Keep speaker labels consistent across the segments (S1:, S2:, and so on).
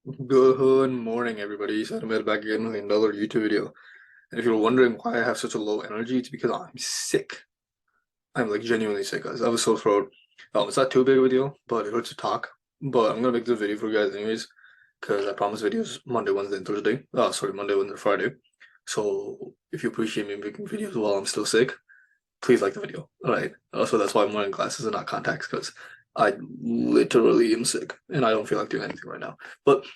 S1: Good morning, everybody. So I'm back again with another YouTube video. And if you're wondering why I have such a low energy, it's because I'm sick. I'm like genuinely sick, guys. I have a sore throat. It's not too big of a deal, but it hurts to talk. But I'm gonna make this video for you guys anyways, because I promise videos Monday, Wednesday, and Thursday. Sorry, Monday, Wednesday, Friday. So if you appreciate me making videos while I'm still sick, please like the video. All right. Also, that's why I'm wearing glasses and not contacts, because I literally am sick and I don't feel like doing anything right now. But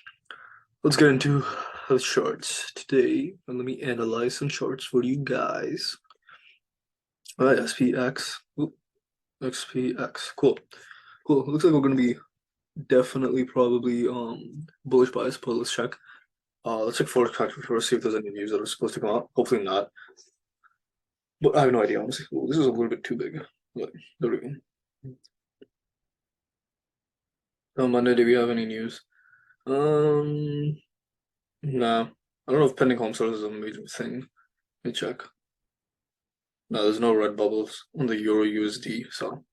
S1: let's get into the charts today, and let me analyze some charts for you guys. All right, SPX, XPX, cool, cool. Looks like we're gonna be definitely probably bullish bias, but let's check. Let's check Forex Factory first, see if there's any news that are supposed to come out. Hopefully not, but I have no idea honestly. Ooh, this is a little bit too big. But there we go. On Monday, do we have any news? Nah. I don't know if pending home sales is a major thing. Let me check. No, there's no red bubbles on the Euro USD, so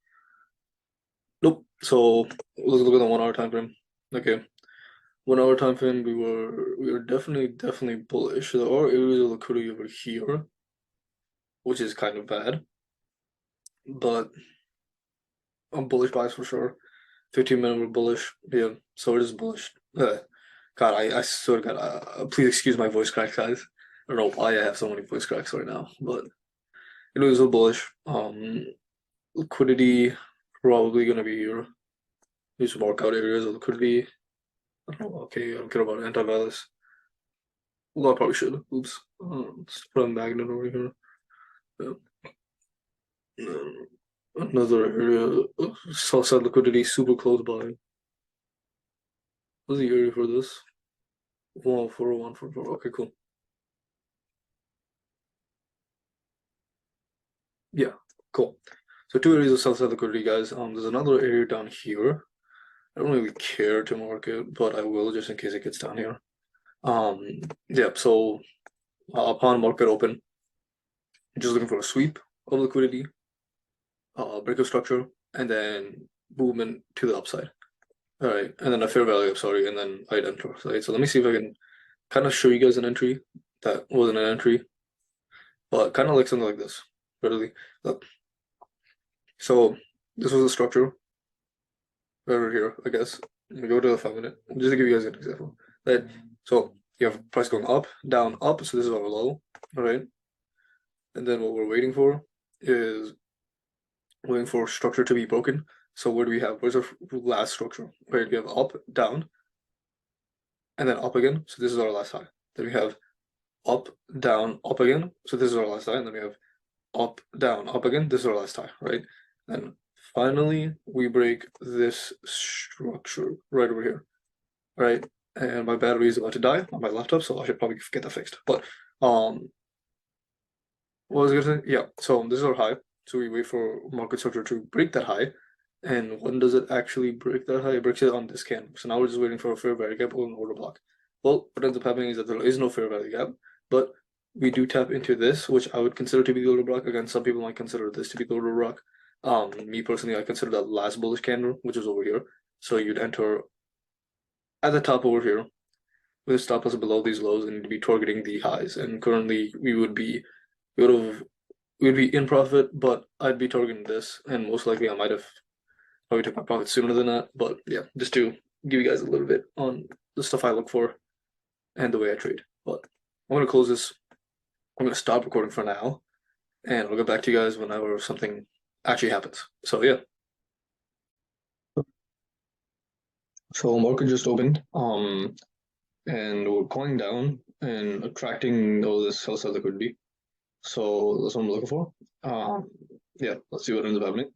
S1: nope. So let's look at the 1 hour time frame. Okay, 1 hour time frame, we were definitely bullish. There are areas of liquidity over here, which is kind of bad, but I'm bullish bias for sure. 15-minute we're bullish. Yeah, so it is bullish. God, I swear to God, please excuse my voice cracks, guys. I don't know why I have so many voice cracks right now, but it was a bullish. Liquidity probably gonna be here. These workout areas of liquidity. I don't know. Okay, I don't care about antivirus. Well, I probably should. Oops. Let's put a magnet over here. Another area. South side liquidity super close by. What's the area for this? 104, 144. Okay, cool. Yeah, cool. So two areas of south side liquidity, guys. There's another area down here. I don't really care to mark it, but I will just in case it gets down here. Yeah. So upon market open, just looking for a sweep of liquidity, breakup structure, and then movement to the upside. All right, and then a fair value, sorry, and then I'd enter. Right, so let me see if I can kind of show you guys an entry that wasn't an entry, but kind of like something like this. Literally, look. So this was a structure right over here, I guess. Let me go to the 5 minute just to give you guys an example. Right, so you have price going up, down, up. So this is our low, all right. And then what we're waiting for is waiting for structure to be broken. So what do we have? Where's our last structure? Right, we have up, down, and then up again. So this is our last high. Then we have up, down, up again. So this is our last high. And then we have up, down, up again. This is our last high, right? And finally, we break this structure right over here, right? And my battery is about to die on my laptop, so I should probably get that fixed. But what was I gonna say? Yeah, so this is our high. So we wait for market structure to break that high. And when does it actually break that high? It breaks it on this candle. So now we're just waiting for a fair value gap or an order block. Well, what ends up happening is that there is no fair value gap, but we do tap into this, which I would consider to be the order block. Again, some people might consider this to be the order block. Me personally, I consider that last bullish candle, which is over here. So you'd enter at the top over here with a stop loss below these lows and be targeting the highs. And currently we would have we'd be in profit, but I'd be targeting this, and most likely I might have probably took my profit sooner than that. But yeah, just to give you guys a little bit on the stuff I look for and the way I trade. But I'm gonna close this. I'm gonna stop recording for now, and I'll get back to you guys whenever something actually happens. So yeah. So market just opened, and we're going down and attracting all this sell side liquidity. So that's what I'm looking for. Yeah, let's see what ends up happening.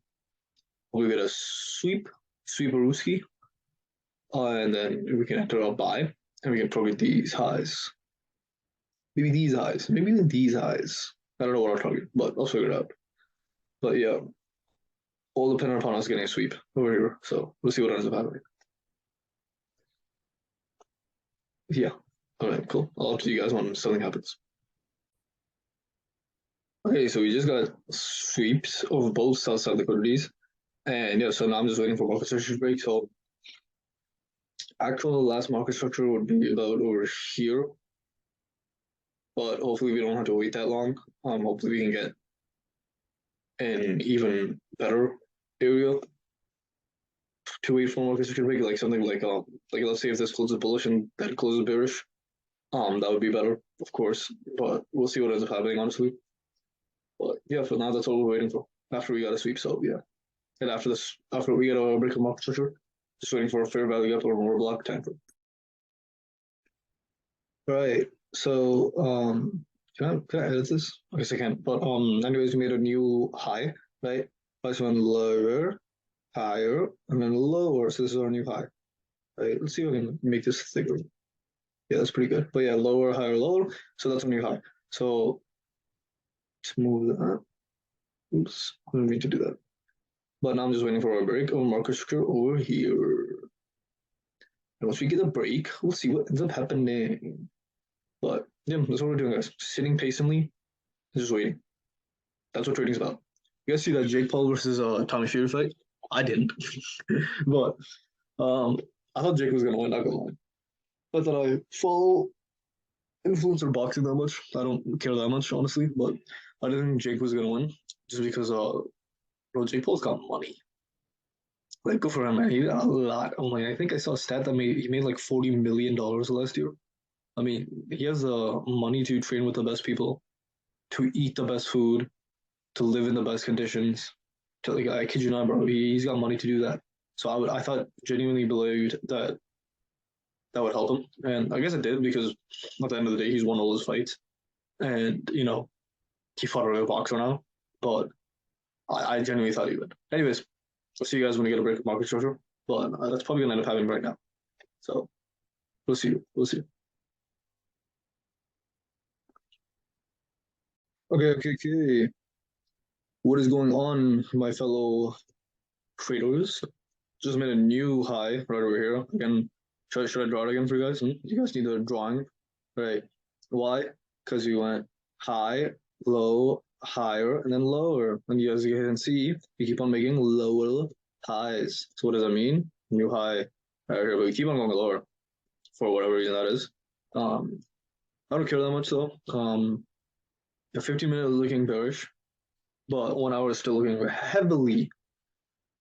S1: We get a sweeperooski, and then we can enter a buy, and we can target these highs. Maybe these highs, maybe even these highs. I don't know what I'll target, but I'll figure it out. But yeah, all dependent upon us getting a sweep over here. So we'll see what ends up happening. Yeah. All right, cool. I'll talk to you guys when something happens. Okay, so we just got sweeps of both sell side liquidities. And yeah, so now I'm just waiting for market structure to break. So actual last market structure would be about over here, but hopefully we don't have to wait that long. Hopefully we can get an even better area to wait for market structure break, like something like let's say if this closes bullish and then closes bearish, that would be better, of course. But we'll see what ends up happening, honestly. But yeah, for now that's all we're waiting for. After we got a sweep, so yeah. And after we get a break of market structure, just waiting for a fair value up or more block time frame. Right. So can I edit this? I guess I can. But anyways, we made a new high, right? Price went lower, higher, and then lower. So this is our new high. Right. Let's see if I can make this thicker. Yeah, that's pretty good. But yeah, lower, higher, lower. So that's a new high. So let's move that. Oops, I didn't mean to do that. But now I'm just waiting for a break of market structure over here. And once we get a break, we'll see what ends up happening. But yeah, that's what we're doing, guys. Sitting patiently, just waiting. That's what trading's about. You guys see that Jake Paul versus Tommy Fury fight? I didn't, but I thought Jake was gonna win. Not gonna lie. Not that I follow influencer boxing that much. I don't care that much, honestly. But I didn't think Jake was gonna win just because bro, Jake Paul's got money. Like, good for him, man. He got a lot of money. I think I saw a stat that he made like $40 million last year. I mean, he has the money to train with the best people, to eat the best food, to live in the best conditions. To like, I kid you not, bro. He's got money to do that. So I thought genuinely believed that would help him, and I guess it did because at the end of the day, he's won all his fights, and he fought a real boxer now. But I genuinely thought he would. Anyways, I'll see you guys when we get a break of market structure. But that's probably gonna end up happening right now. So we'll see. We'll see. Okay. What is going on, my fellow traders? Just made a new high right over here. Again, should I draw it again for you guys? You guys need a drawing, right? Why? Because you went high, low, higher, and then lower. And as you can see, you keep on making lower highs. So what does that mean? New high right here, but we keep on going lower for whatever reason that is. I don't care that much though. The 15-minute is looking bearish, but 1 hour is still looking heavily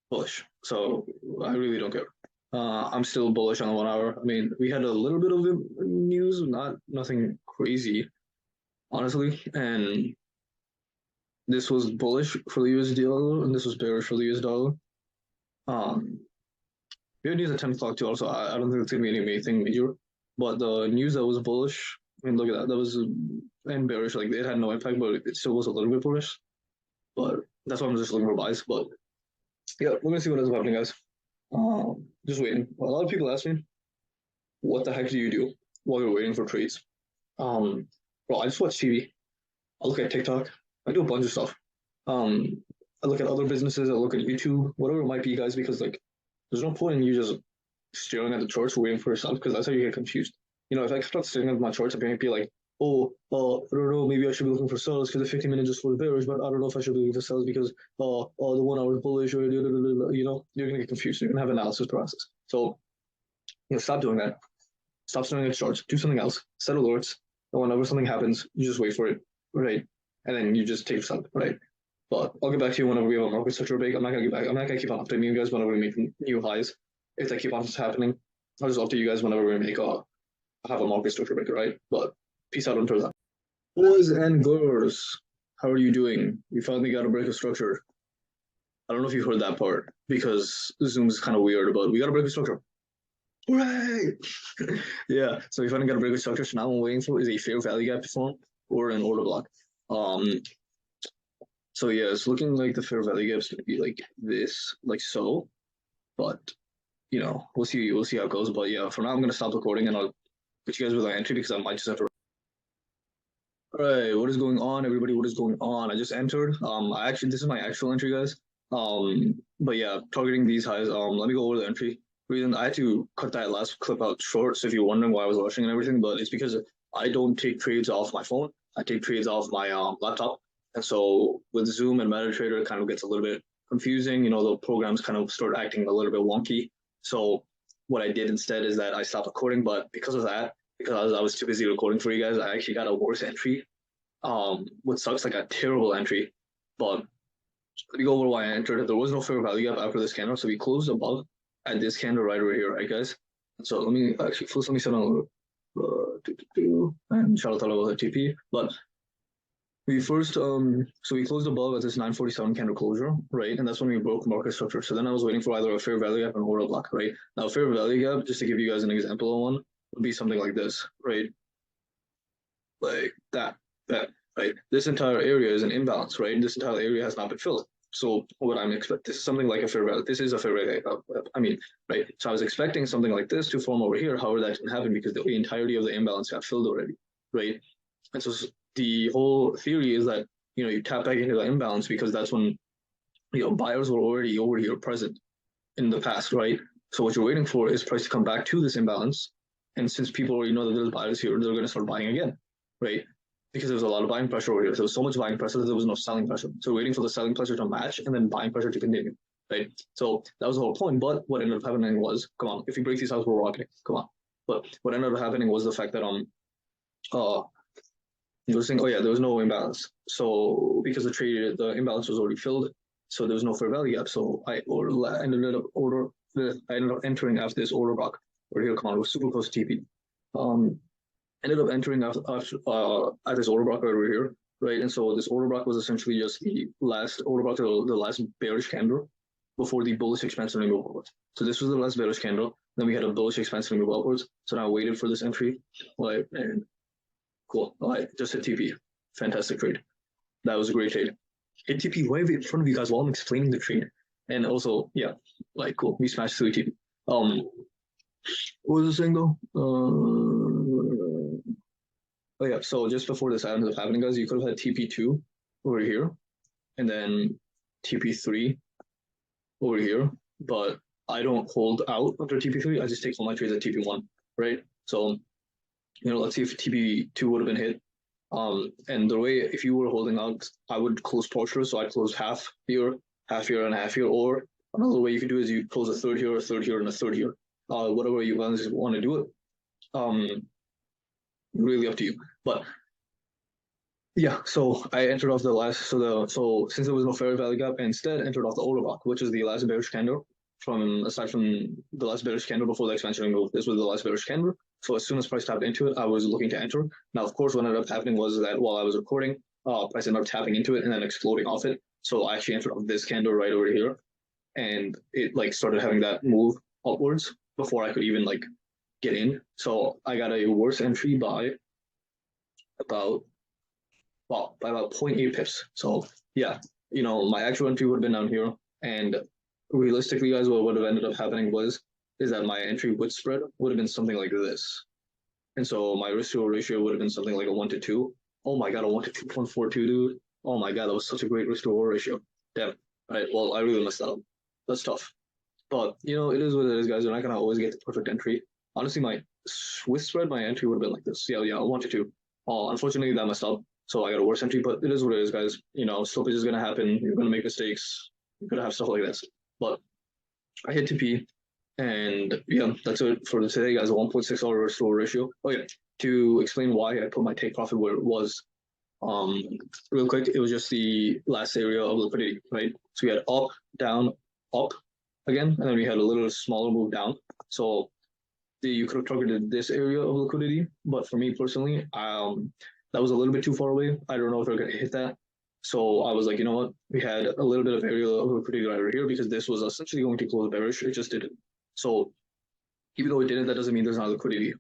S1: bullish. So I really don't care. I'm still bullish on the 1 hour. I mean, we had a little bit of news, nothing crazy, honestly. And this was bullish for the US dollar, and this was bearish for the US dollar. We had news at 10 o'clock too, also. I don't think it's gonna be anything major. But the news that was bullish, I mean, look at that. That was and bearish. Like it had no impact, but it still was a little bit bullish. But that's why I'm just looking for buys. But yeah, we're gonna see what ends up happening, guys. Just waiting. A lot of people ask me, "What the heck do you do while you're waiting for trades?" Bro, I just watch TV. I look at TikTok. I do a bunch of stuff. I look at other businesses. I look at YouTube, whatever it might be, guys. Because like, there's no point in you just staring at the charts waiting for yourself, because that's how you get confused. If I start staring at my charts, I might be like, oh, I don't know, maybe I should be looking for sells because the 15-minute just was bearish, but I don't know if I should be looking for sells because the 1 hour is bullish, or you're gonna get confused. You're gonna have analysis process. So stop doing that. Stop staring at charts. Do something else. Set alerts. And whenever something happens, you just wait for it, right? And then you just take yourself, right? But I'll get back to you whenever we have a market structure break. I'm not gonna keep on updating you guys whenever we make new highs. If they keep on happening, I'll just update you guys whenever we have a market structure break, right? But peace out until then. Boys and girls, how are you doing? We finally got a break of structure. I don't know if you heard that part because Zoom is kind of weird, but we got a break of structure. Hooray! Yeah, so we finally got a break of structure. So now what I'm waiting for is a fair value gap to form or an order block. So yeah, it's looking like the fair value gap is going to be like this, like so. But we'll see how it goes. But yeah, for now I'm going to stop recording and I'll get you guys with an entry because I might just have to. All right, what is going on, everybody? What is going on? I just entered. This is my actual entry, guys. But yeah, targeting these highs. Let me go over the entry. Reason I had to cut that last clip out short. So if you're wondering why I was rushing and everything, but it's because I don't take trades off my phone. I take trades off my laptop. And so with Zoom and MetaTrader, it kind of gets a little bit confusing. The programs kind of start acting a little bit wonky. So
S2: what I did instead is that I stopped recording, but because of that, because I was too busy recording for you guys, I actually got a worse entry. What sucks, like a terrible entry. But let me go over why I entered. There was no fair value gap after this candle, so we closed above at this candle right over here, right, guys? So let me actually first let me set on and shout out about the TP. But we first so we closed above at this 947 candle closure, right? And that's when we broke market structure. So then I was waiting for either a fair value gap or an order block, right? Now fair value gap, just to give you guys an example of one, would be something like this, right? Like that, right? This entire area is an imbalance, right? This entire area has not been filled. So what I'm expecting, this is something like a fair value. This is a fair value. I mean, right? So I was expecting something like this to form over here. However, that didn't happen because the entirety of the imbalance got filled already, right? And so the whole theory is that you tap back into the imbalance because that's when buyers were already over here present in the past, right? So what you're waiting for is price to come back to this imbalance, and since people already know that there's buyers here, they're going to start buying again, right? Because there's a lot of buying pressure over here. There was so much buying pressure that there was no selling pressure. So waiting for the selling pressure to match and then buying pressure to continue, right? So that was the whole point. But what ended up happening was, come on, if you break these houses, we're rocketing. Come on. But what ended up happening was the fact that you were saying, oh yeah, there was no imbalance. So because the imbalance was already filled, so there was no fair value gap. So I ended up entering after this order block. Or here, come on, it was super close to TP. Ended up entering at this order block right over here, right? And so this order block was essentially just the last order block, the last bearish candle before the bullish expansion move upwards. So this was the last bearish candle. Then we had a bullish expansion move upwards. So now I waited for this entry, right? And cool. All right, just hit TP. Fantastic trade. That was a great trade. Hit TP right in front of you guys while I'm explaining the trade. And also, yeah, like cool. We smashed through TP. What was I saying though? Oh yeah, so just before this ended up happening, guys, you could have had TP2 over here, and then TP3 over here. But I don't hold out under TP3. I just take all my trades at TP1, right? So let's see if TP2 would have been hit. And the way, if you were holding out, I would close partial. So I close half here, and half here. Or another way you can do is you close a third here, and a third here. Whatever you guys want to do it. Really up to you. But yeah, so I entered off the last. So since there was no fair value gap, I instead entered off the order block, which is the last bearish candle. Aside from the last bearish candle before the expansion move, this was the last bearish candle. So as soon as price tapped into it, I was looking to enter. Now, of course, what ended up happening was that while I was recording, price ended up tapping into it and then exploding off it. So I actually entered off this candle right over here, and it started having that move upwards before I could even get in. So I got a worse entry by about 0.8 pips. So yeah, my actual entry would have been down here, and realistically, guys, what would have ended up happening is that my entry with spread would have been something like this, and so my risk to ratio would have been something like a 1 to 2. Oh my god, a 1 to 2.42, dude. Oh my god, that was such a great risk to ratio. Damn. All right, well, I really messed that up. That's tough, but it is what it is, guys. You're not gonna always get the perfect entry. Honestly, with spread, my entry would have been like this. Yeah, 1 to 2. Unfortunately, that messed up. So I got a worse entry, but it is what it is, guys. Slippage is gonna happen. You're gonna make mistakes. You're gonna have stuff like this. But I hit TP, and yeah, that's it for today, guys. A $1.6 restore ratio. Oh yeah, to explain why I put my take profit where it was, real quick, it was just the last area of liquidity, right? So we had up, down, up again, and then we had a little smaller move down. So you could have targeted this area of liquidity, but for me personally, that was a little bit too far away. I don't know if they're going to hit that. So I was like, you know what? We had a little bit of area of liquidity right over here because this was essentially going to close bearish. It just didn't. So even though it didn't, that doesn't mean there's not liquidity,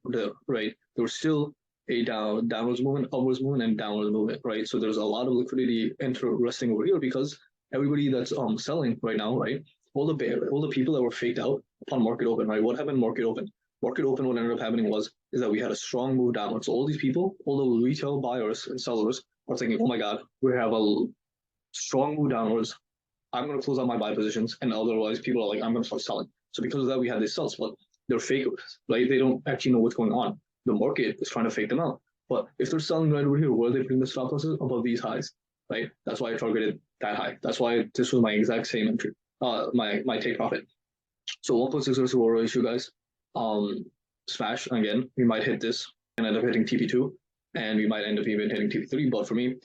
S2: right? There was still a downwards movement, upwards movement, and downwards movement, right? So there's a lot of liquidity resting over here because everybody that's selling right now, right? All the people that were faked out upon market open, right? What happened market open? Market open, what ended up happening is that we had a strong move downwards. So all these people, all the retail buyers and sellers are thinking, oh my God, we have a strong move downwards. I'm going to close out my buy positions. And otherwise people are like, I'm going to start selling. So because of that, we had these sells, but they're fakers, right? They don't actually know what's going on. The market is trying to fake them out. But if they're selling right over here, where are they putting the stop losses? Above these highs, right? That's why I targeted that high. That's why this was my exact same entry, my take profit. So 1.6 ratio, guys. smash again. We might hit this and end up hitting TP2, and we might end up even hitting TP3. But for me,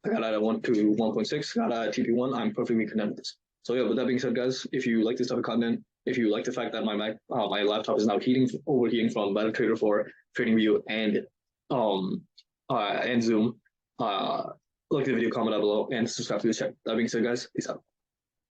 S2: I got out at 1 to 1.6, got out at TP1. I'm perfectly content with this. So yeah, with that being said, guys, if you like this type of content, if you like the fact that my my laptop is now overheating from Daytrader for TradingView and Zoom, like the video, comment down below, and subscribe to the channel. That being said, guys, peace out.